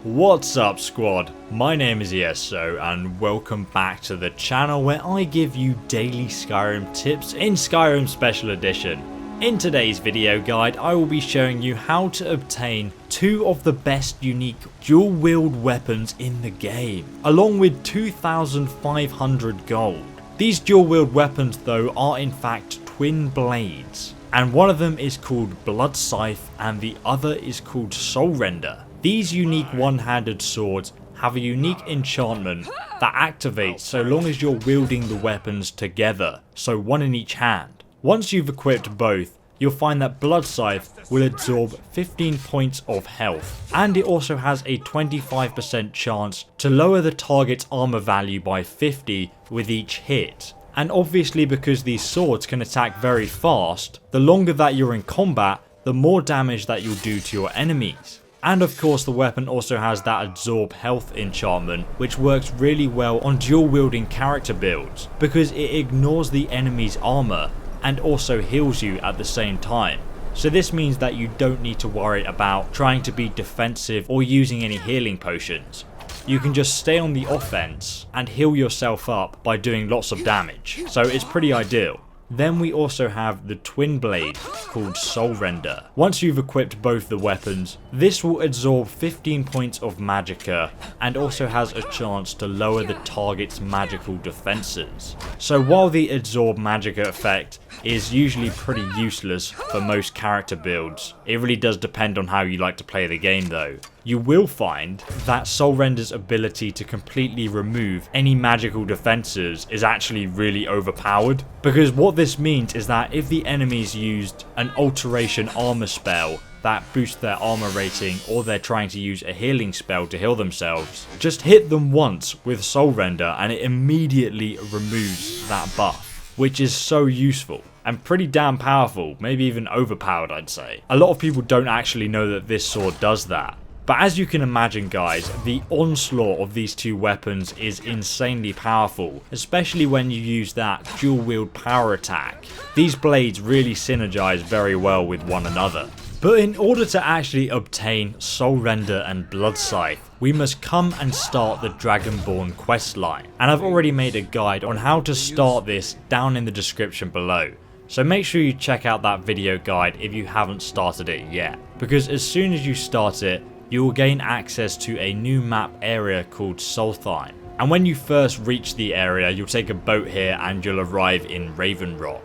What's up squad, my name is ESO and welcome back to the channel where I give you daily Skyrim tips in Skyrim Special Edition. In today's video guide I will be showing you how to obtain two of the best unique dual wield weapons in the game, along with 2,500 gold. These dual wield weapons though are in fact twin blades, and one of them is called Bloodscythe and the other is called Soulrender. These unique one-handed swords have a unique enchantment that activates so long as you're wielding the weapons together, so one in each hand. Once you've equipped both, you'll find that Bloodscythe will absorb 15 points of health, and it also has a 25% chance to lower the target's armor value by 50 with each hit. And obviously because these swords can attack very fast, the longer that you're in combat, the more damage that you'll do to your enemies. And of course the weapon also has that absorb health enchantment, which works really well on dual wielding character builds because it ignores the enemy's armor and also heals you at the same time. So this means that you don't need to worry about trying to be defensive or using any healing potions. You can just stay on the offense and heal yourself up by doing lots of damage, so it's pretty ideal. Then we also have the twin blade called Soulrender. Once you've equipped both the weapons, this will absorb 15 points of magicka and also has a chance to lower the target's magical defenses. So while the absorb magicka effect is usually pretty useless for most character builds, it really does depend on how you like to play the game though. You will find that Soulrender's ability to completely remove any magical defenses is actually really overpowered, because what this means is that if the enemies used an alteration armor spell that boosts their armor rating, or they're trying to use a healing spell to heal themselves, just hit them once with Soulrender and it immediately removes that buff, which is so useful and pretty damn powerful, maybe even overpowered I'd say. A lot of people don't actually know that this sword does that. But as you can imagine guys, the onslaught of these two weapons is insanely powerful, especially when you use that dual wield power attack. These blades really synergize very well with one another. But in order to actually obtain Soulrender and Bloodscythe, we must come and start the Dragonborn questline. And I've already made a guide on how to start this down in the description below. So make sure you check out that video guide if you haven't started it yet. Because as soon as you start it, you will gain access to a new map area called Solstheim. And when you first reach the area, you'll take a boat here and you'll arrive in Raven Rock,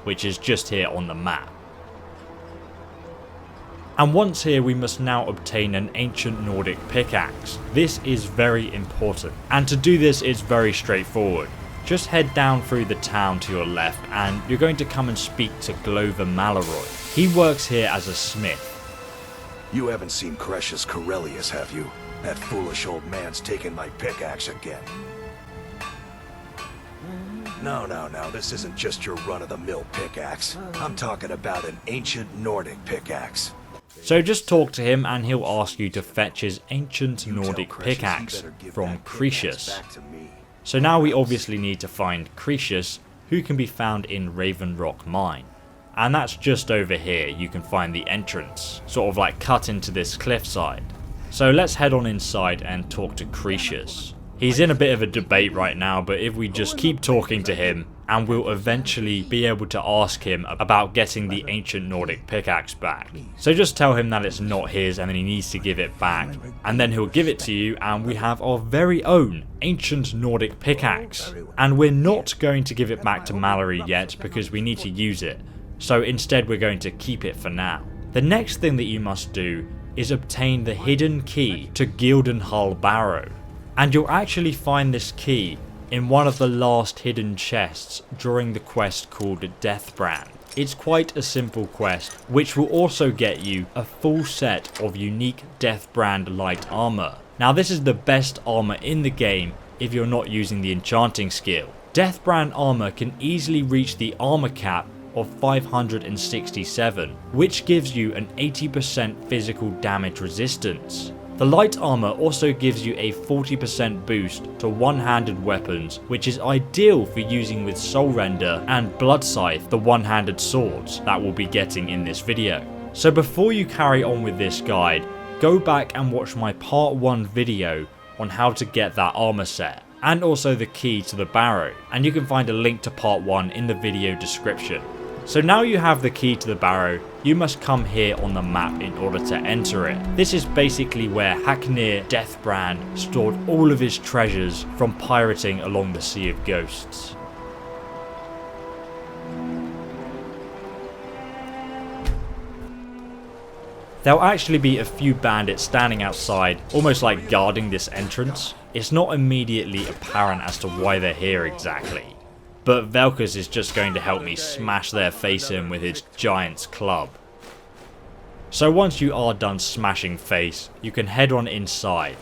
which is just here on the map. And once here, we must now obtain an ancient Nordic pickaxe. This is very important, and to do this it's very straightforward. Just head down through the town to your left and you're going to come and speak to Glover Maloroy. He works here as a smith. You haven't seen Cretius Corellius, have you? That foolish old man's taken my pickaxe again. No, this isn't just your run-of-the-mill pickaxe. I'm talking about an ancient Nordic pickaxe. So just talk to him and he'll ask you to fetch his ancient Nordic pickaxe from Cretius. So now we obviously need to find Cretius, who can be found in Raven Rock Mine. And that's just over here. You can find the entrance, sort of like cut into this cliffside. So let's head on inside and talk to Cretius. He's in a bit of a debate right now, but if we just keep talking to him, and we'll eventually be able to ask him about getting the ancient Nordic pickaxe back. So just tell him that it's not his and then he needs to give it back, and then he'll give it to you and we have our very own ancient Nordic pickaxe. And we're not going to give it back to Mallory yet because we need to use it. So instead we're going to keep it for now. The next thing that you must do is obtain the hidden key to Gildenhall Barrow. And you'll actually find this key in one of the last hidden chests during the quest called Deathbrand. It's quite a simple quest, which will also get you a full set of unique Deathbrand light armor. Now this is the best armor in the game if you're not using the enchanting skill. Deathbrand armor can easily reach the armor cap of 567, which gives you an 80% physical damage resistance. The light armor also gives you a 40% boost to one-handed weapons, which is ideal for using with Soulrender and Bloodscythe, the one-handed swords that we'll be getting in this video. So before you carry on with this guide, go back and watch my part 1 video on how to get that armor set, and also the key to the Barrow, and you can find a link to part 1 in the video description. So now you have the key to the Barrow, you must come here on the map in order to enter it. This is basically where Haknir Deathbrand stored all of his treasures from pirating along the Sea of Ghosts. There'll actually be a few bandits standing outside, almost like guarding this entrance. It's not immediately apparent as to why they're here exactly, but Velkus is just going to help me smash their face in with his giant's club. So once you are done smashing face, you can head on inside.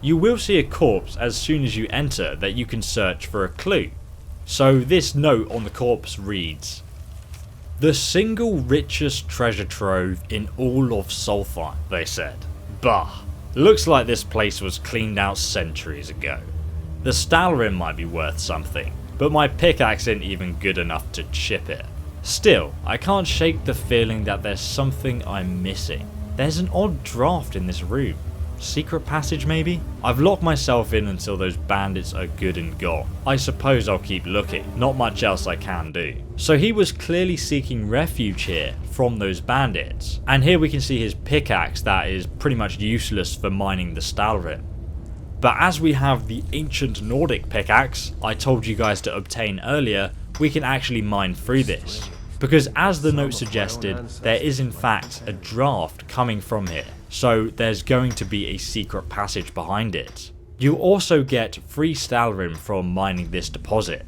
You will see a corpse as soon as you enter that you can search for a clue. So this note on the corpse reads, "The single richest treasure trove in all of Solfheim," they said. Bah, looks like this place was cleaned out centuries ago. The Stalrim might be worth something, but my pickaxe isn't even good enough to chip it. Still, I can't shake the feeling that there's something I'm missing. There's an odd draft in this room. Secret passage maybe? I've locked myself in until those bandits are good and gone. I suppose I'll keep looking, not much else I can do. So he was clearly seeking refuge here from those bandits. And here we can see his pickaxe that is pretty much useless for mining the Stalrim. But as we have the ancient Nordic pickaxe I told you guys to obtain earlier, we can actually mine through this. Because as the note suggested, there is in fact a draft coming from here. So there's going to be a secret passage behind it. You'll also get free Stalrim from mining this deposit,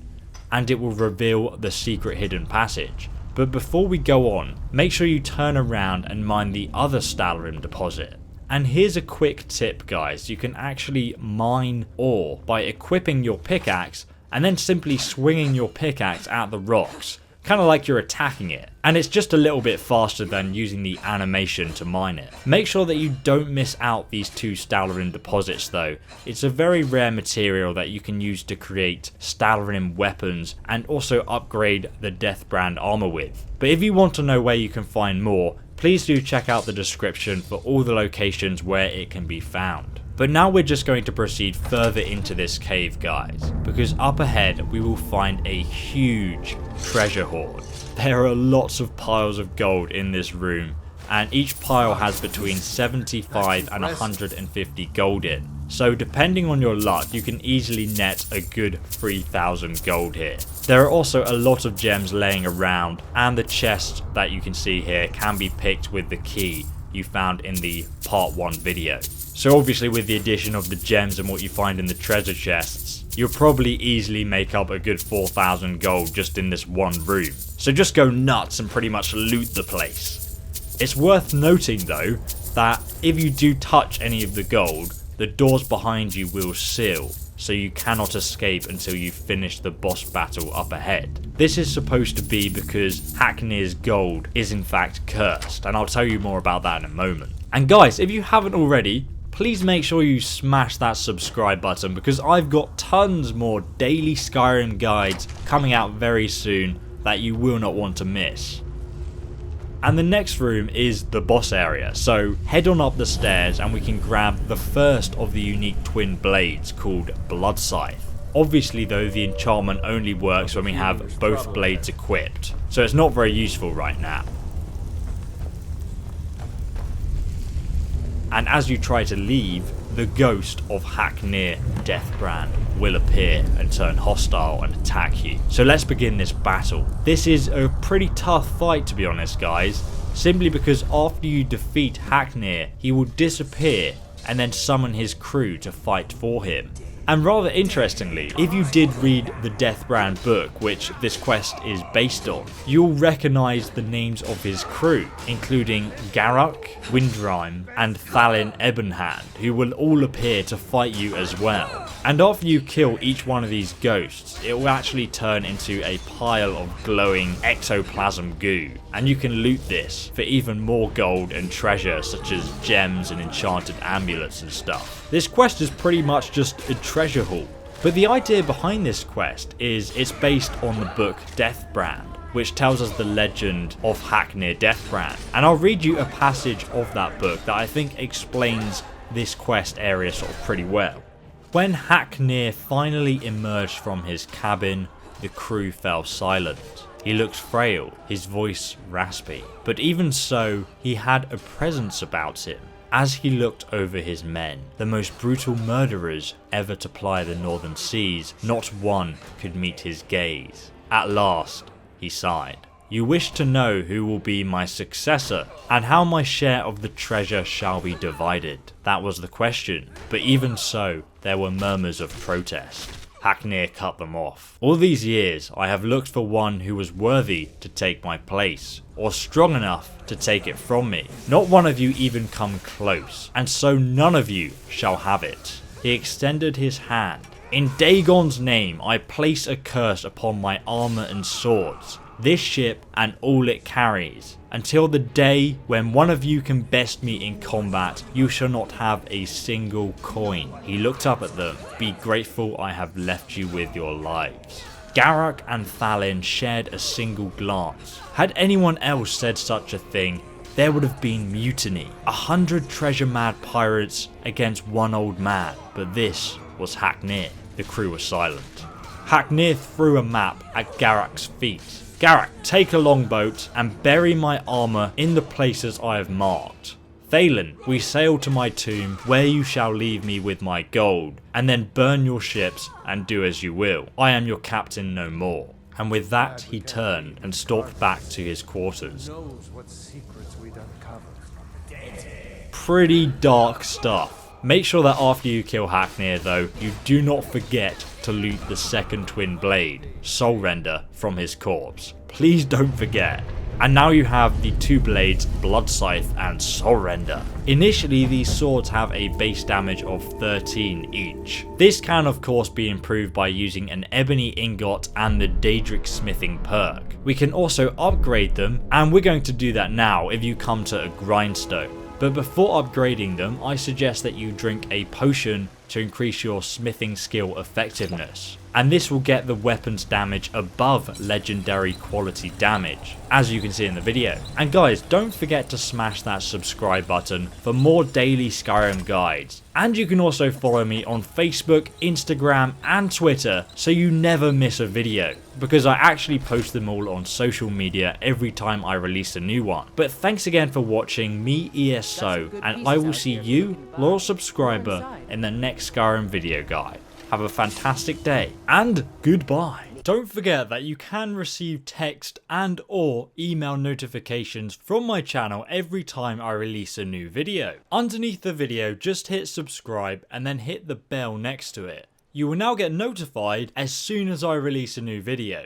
and it will reveal the secret hidden passage. But before we go on, make sure you turn around and mine the other Stalrim deposit. And here's a quick tip guys, you can actually mine ore by equipping your pickaxe and then simply swinging your pickaxe at the rocks, kind of like you're attacking it, and it's just a little bit faster than using the animation to mine it. Make sure that you don't miss out these 2 Stalrim deposits though. It's a very rare material that you can use to create Stalrim weapons and also upgrade the Deathbrand armor with. But if you want to know where you can find more, please do check out the description for all the locations where it can be found. But now we're just going to proceed further into this cave guys, because up ahead we will find a huge treasure hoard. There are lots of piles of gold in this room, and each pile has between 75 and 150 gold in. So depending on your luck, you can easily net a good 3,000 gold here. There are also a lot of gems laying around, and the chest that you can see here can be picked with the key you found in the part 1 video. So obviously with the addition of the gems and what you find in the treasure chests, you'll probably easily make up a good 4,000 gold just in this one room. So just go nuts and pretty much loot the place. It's worth noting though, that if you do touch any of the gold, the doors behind you will seal, so you cannot escape until you finish the boss battle up ahead. This is supposed to be because Haknir's gold is in fact cursed, and I'll tell you more about that in a moment. And guys, if you haven't already, please make sure you smash that subscribe button, because I've got tons more daily Skyrim guides coming out very soon that you will not want to miss. And the next room is the boss area, so head on up the stairs and we can grab the first of the unique twin blades called Bloodscythe. Obviously though, the enchantment only works when we have both blades equipped, so it's not very useful right now. And as you try to leave, the ghost of Haknir Deathbrand will appear and turn hostile and attack you. So let's begin this battle. This is a pretty tough fight to be honest guys, simply because after you defeat Haknir, he will disappear and then summon his crew to fight for him. And rather interestingly, if you did read the Deathbrand book, which this quest is based on, you'll recognise the names of his crew, including Garruk, Windrime and Thalin Ebonhand, who will all appear to fight you as well. And after you kill each one of these ghosts, it will actually turn into a pile of glowing ectoplasm goo, and you can loot this for even more gold and treasure such as gems and enchanted amulets and stuff. This quest is pretty much just a treasure haul, but the idea behind this quest is it's based on the book Deathbrand, which tells us the legend of Haknir Deathbrand. And I'll read you a passage of that book that I think explains this quest area sort of pretty well. When Haknir finally emerged from his cabin, the crew fell silent. He looked frail, his voice raspy, but even so, he had a presence about him. As he looked over his men, the most brutal murderers ever to ply the northern seas, not one could meet his gaze. At last, he sighed. You wish to know who will be my successor, and how my share of the treasure shall be divided. That was the question, but even so, there were murmurs of protest. Haknir cut them off. All these years, I have looked for one who was worthy to take my place, or strong enough to take it from me. Not one of you even come close, and so none of you shall have it. He extended his hand. In Dagon's name, I place a curse upon my armor and swords, this ship and all it carries. Until the day when one of you can best me in combat, you shall not have a single coin. He looked up at them. Be grateful I have left you with your lives. Garak and Thalin shared a single glance. Had anyone else said such a thing, there would have been mutiny. 100 treasure-mad pirates against one old man. But this was Haknir. The crew was silent. Haknir threw a map at Garak's feet. Garak, take a longboat and bury my armour in the places I have marked. Thalin, we sail to my tomb, where you shall leave me with my gold, and then burn your ships and do as you will. I am your captain no more. And with that he turned and stalked back to his quarters. Pretty dark stuff. Make sure that after you kill Haknir though, you do not forget to loot the second twin blade, Soulrender, from his corpse. Please don't forget. And now you have the two blades, Bloodscythe and Soulrender. Initially these swords have a base damage of 13 each. This can of course be improved by using an ebony ingot and the Daedric smithing perk. We can also upgrade them, and we're going to do that now if you come to a grindstone. But before upgrading them, I suggest that you drink a potion to increase your smithing skill effectiveness. And this will get the weapons damage above legendary quality damage, as you can see in the video. And guys, don't forget to smash that subscribe button for more daily Skyrim guides. And you can also follow me on Facebook, Instagram and Twitter so you never miss a video, because I actually post them all on social media every time I release a new one. But thanks again for watching me, ESO, and I will see you, loyal subscriber, in the next Skyrim video guide. Have a fantastic day, and goodbye. Don't forget that you can receive text and or email notifications from my channel every time I release a new video. Underneath the video, just hit subscribe and then hit the bell next to it. You will now get notified as soon as I release a new video.